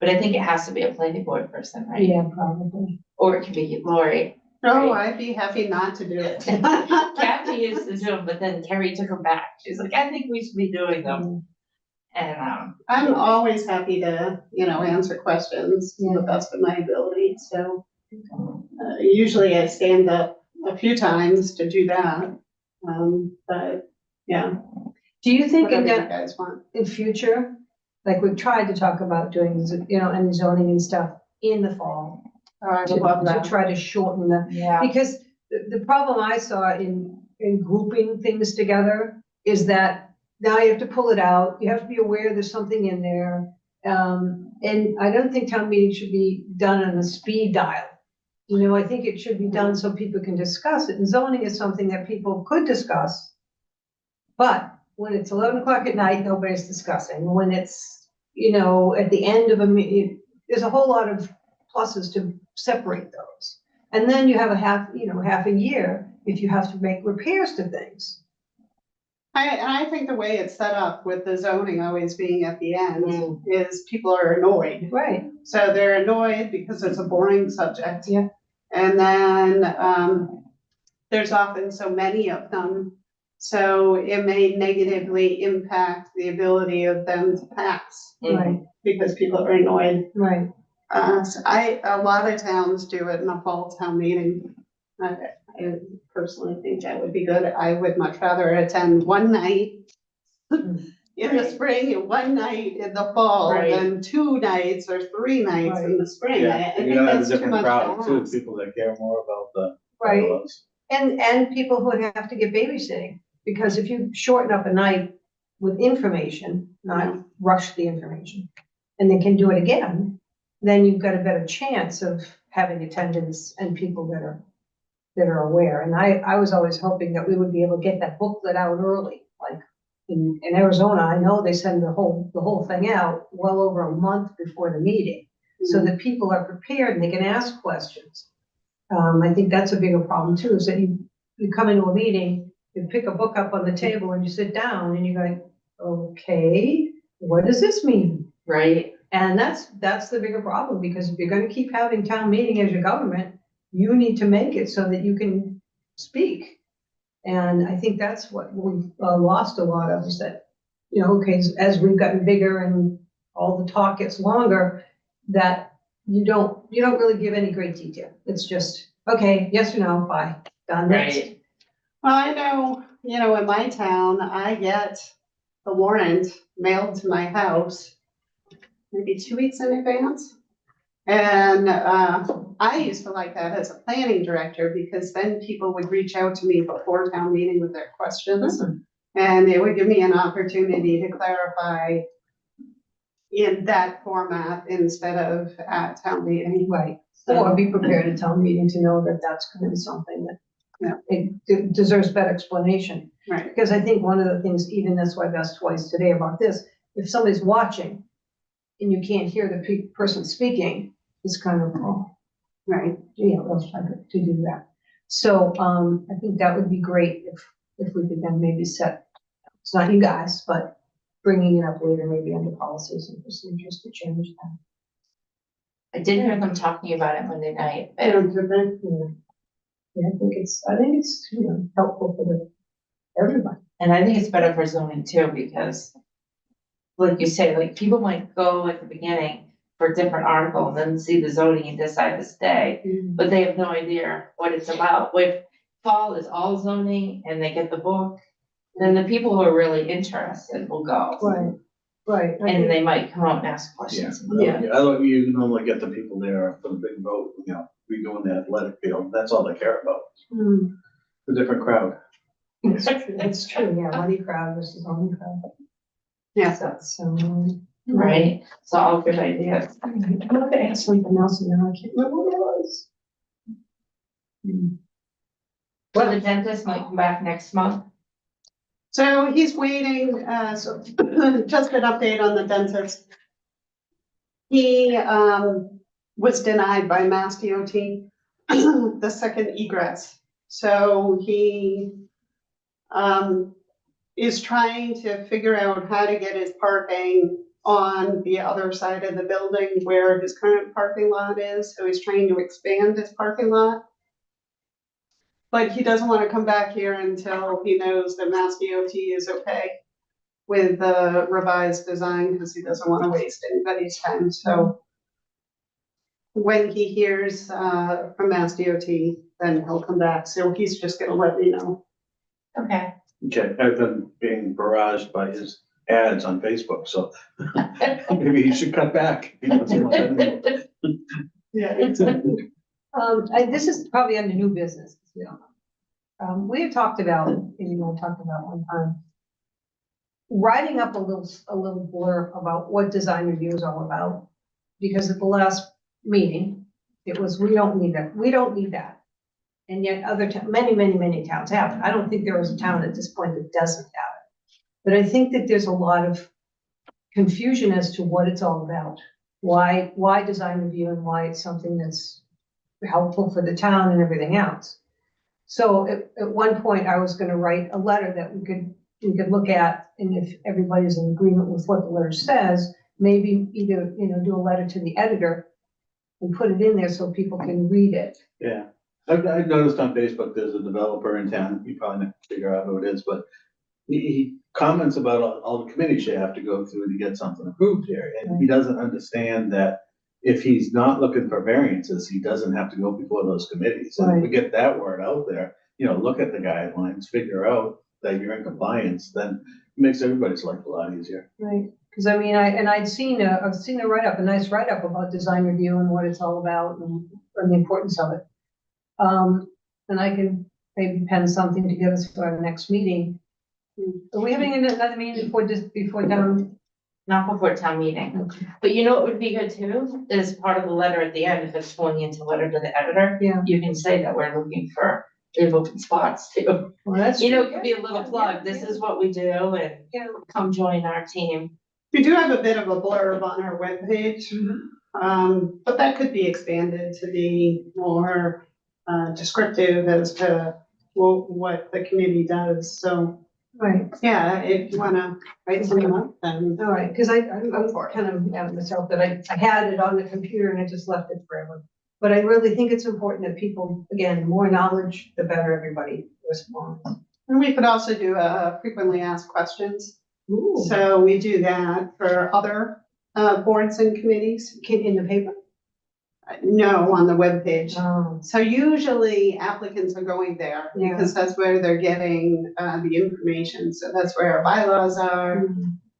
But I think it has to be a planning board person, right? Yeah, probably. Or it could be Lori. No, I'd be happy not to do it. Kathy used to do them, but then Terry took them back. She's like, I think we should be doing them. And, I'm always happy to, answer questions to the best of my ability, so. Usually I stand up a few times to do that, but, yeah, Do you think whatever you in guys want. future, like we've tried to talk about doing, and zoning and stuff in the fall? I would love To that. try to shorten the, yeah. because the problem I saw in grouping things together is that now you have to pull it out, you have to be aware there's something in there. And I don't think town meeting should be done on a speed dial. I think it should be done so people can discuss it, and zoning is something that people could discuss. But when it's 11 o'clock at night, nobody's discussing. When it's, at the end of a meeting, there's a whole lot of pluses to separate those. And then you have half a year if you have to make repairs to things. I think the way it's set up with the zoning always being at the end Mm. is people are annoyed. Right. So they're annoyed because it's a boring subject. Yeah. And then, there's often so many of them, so it may negatively impact the ability of them to pass Right, because people are annoyed. right. So a lot of towns do it in a fall town meeting. I personally think that would be good. I would much rather attend one night in the Right. spring and one night in the fall Right. than 2 nights or 3 nights in the spring. I Yeah, think you're gonna have a that's too different much crowd to too, ask. people that care more about the. Right. bylaws. And people who have to get babysitting, because if you shorten up a night with information, not rush the information, and they can do it again, then you've got a better chance of having attendance and people that are aware. And I was always hoping that we would be able to get that booklet out early, like in Arizona, I know they send the whole thing out well over a month before the meeting, so that people are prepared and they can ask questions. I think that's a bigger problem too, is that you come into a meeting, you pick a book up on the table and you sit down and you're like, okay, what does this mean? Right. And that's the bigger problem, because if you're gonna keep having town meeting as your government, you need to make it so that you can speak. And I think that's what we've lost a lot of, is that, okay, as we've gotten bigger and all the talk gets longer, that you don't really give any great detail. It's just, okay, yes or no, bye, done. That's it. Right. Well, I know, in my town, I get the warrant mailed to my house maybe 2 weeks in advance. And I used to like that as a planning director, because then people would reach out to me before town meeting with their questions. And it would give me an opportunity to clarify in that format instead of at town meeting. Right, or be prepared at town meeting to know that that's gonna be something that it deserves better explanation. Right. Because I think one of the things, even that's why I've asked twice today about this, if somebody's watching and you can't hear the person speaking, it's kind of, Right. let's try to do that. So, I think that would be great if we could then maybe set, it's not you guys, but bringing it up later, maybe under policies and procedures to change that. I did hear them talking about it Monday night. Yeah, I think it's, you know, helpful for everybody. And I think it's better for zoning too, because like you say, like people might go at the beginning for a different article and then see the zoning and decide to stay, but they have no idea what it's about. If fall is all zoning and they get the book, then the people who are really interested will go. Right, right. I And think- they might come out and ask questions. Yeah. I don't, you normally get the people there for the big vote, you know, redoing the athletic field, that's all they care about, Hmm, the different crowd. That's true, that's true, yeah, money crowd versus only crowd. Yeah. So, Right, so all good ideas. I'm gonna ask something else and now I can't remember what it was. Well, the dentist might come back next month. So he's waiting, so just an update on the dentist. He, was denied by Mass DOT, the second egress. So he, is trying to figure out how to get his parking on the other side of the building where his current parking lot is. So he's trying to expand his parking lot. But he doesn't want to come back here until he knows that Mass DOT is okay with the revised design, because he doesn't want to waste anybody's time, so. When he hears, from Mass DOT, then he'll come back, so he's just gonna let me know. Okay. Okay, I've been being barraged by his ads on Facebook, so maybe he should cut back. He doesn't want that anymore. Yeah. This is probably under new business, because we don't know. We had talked about, and you know, talked about one time, writing up a little blurb about what design review is all about. Because at the last meeting, it was, we don't need that. And yet many towns have it. I don't think there is a town at this point that doesn't have it. But I think that there's a lot of confusion as to what it's all about. Why design review and why it's something that's helpful for the town and everything else. So at one point, I was gonna write a letter that we could look at, and if everybody's in agreement with what the letter says, maybe either, you know, do a letter to the editor and put it in there so people can read it. Yeah, I've noticed on Facebook, there's a developer in town, you probably not figure out who it is, but he comments about all the committees you have to go through to get something approved here, and he doesn't understand that if he's not looking for variances, he doesn't have to go before those committees. And if we get that word out there, you know, look at the guidelines, figure out that you're in compliance, then it makes everybody's life a lot easier. Right, because I mean, I've seen a write-up, a nice write-up about design review and what it's all about and the importance of it. And I can maybe pen something together for our next meeting. Are we having another meeting before town? Not before town meeting. But you know what would be good too, is part of the letter at the end, if it's going into letter to the editor. Yeah. You can say that we're looking for, we have open spots too. Well, that's You know, true. it could be a little plug, this is what we do and Yeah. come join our team. We do have a bit of a blurb on our webpage, but that could be expanded to be more, descriptive as to what the committee does, so. Right, Yeah, if you wanna write something up, then. all right, because I'm kind of out of myself that I had it on the computer and I just left it forever. But I really think it's important that people, again, the more knowledge, the better everybody responds. And we could also do frequently asked questions. Ooh, So we do that for other boards and committees. in the paper? No, on the webpage. Oh, So usually applicants are going there Yeah. because that's where they're getting the information. So that's where our bylaws are,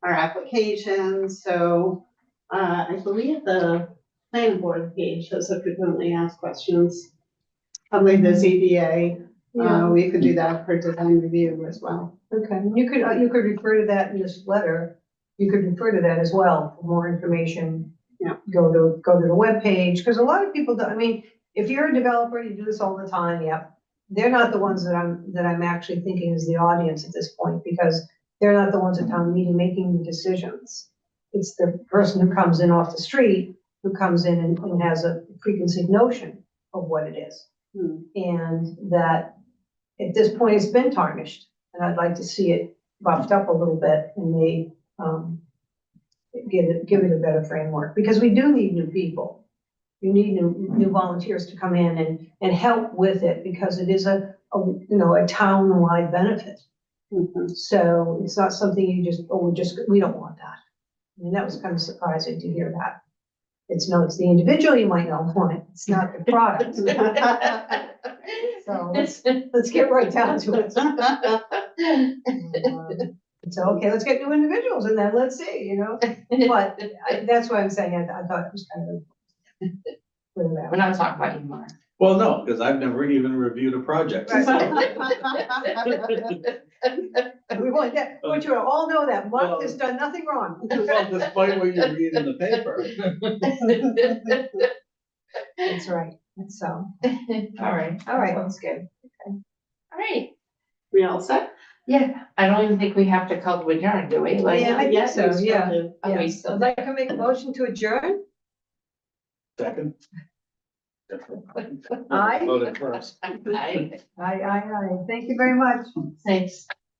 our applications. So I believe the planning board page has a frequently asked questions. Probably the ZBA, yeah, we could do that for design review as well. okay, you could refer to that in this letter, you could refer to that as well for more information. Yeah. Go to the webpage, because a lot of people, I mean, if you're a developer, you do this all the time, yep. They're not the ones that I'm actually thinking is the audience at this point, because they're not the ones at town meeting making the decisions. It's the person who comes in off the street, who comes in and has a preconceived notion of what it is. And that at this point, it's been tarnished, and I'd like to see it buffed up a little bit and made give it a better framework, because we do need new people. You need new volunteers to come in and help with it, because it is a town-wide benefit. Mhm. So it's not something you just, we don't want that. I mean, that was kind of surprising to hear that. It's the individual you might not want it, it's not the product. So let's get right down to it. So, okay, let's get new individuals and then let's see, but that's why I'm saying I thought it was kind of. We're not talking about you, Mark. Well, no, because I've never even reviewed a project. Right. We want that, want you to all know that Mark has done nothing wrong. Well, despite what you read in the paper. That's right, so, All right. All right. Sounds good. Okay. All right. We all set? Yeah, I don't even think we have to call to adjourn, do we? Like, Yeah, I think Yes, so, we still yeah. do. oh, we yeah. still I'd like to make a motion to adjourn. Second. Aye. Voted first. Aye. Aye. Thank you very much. Thanks.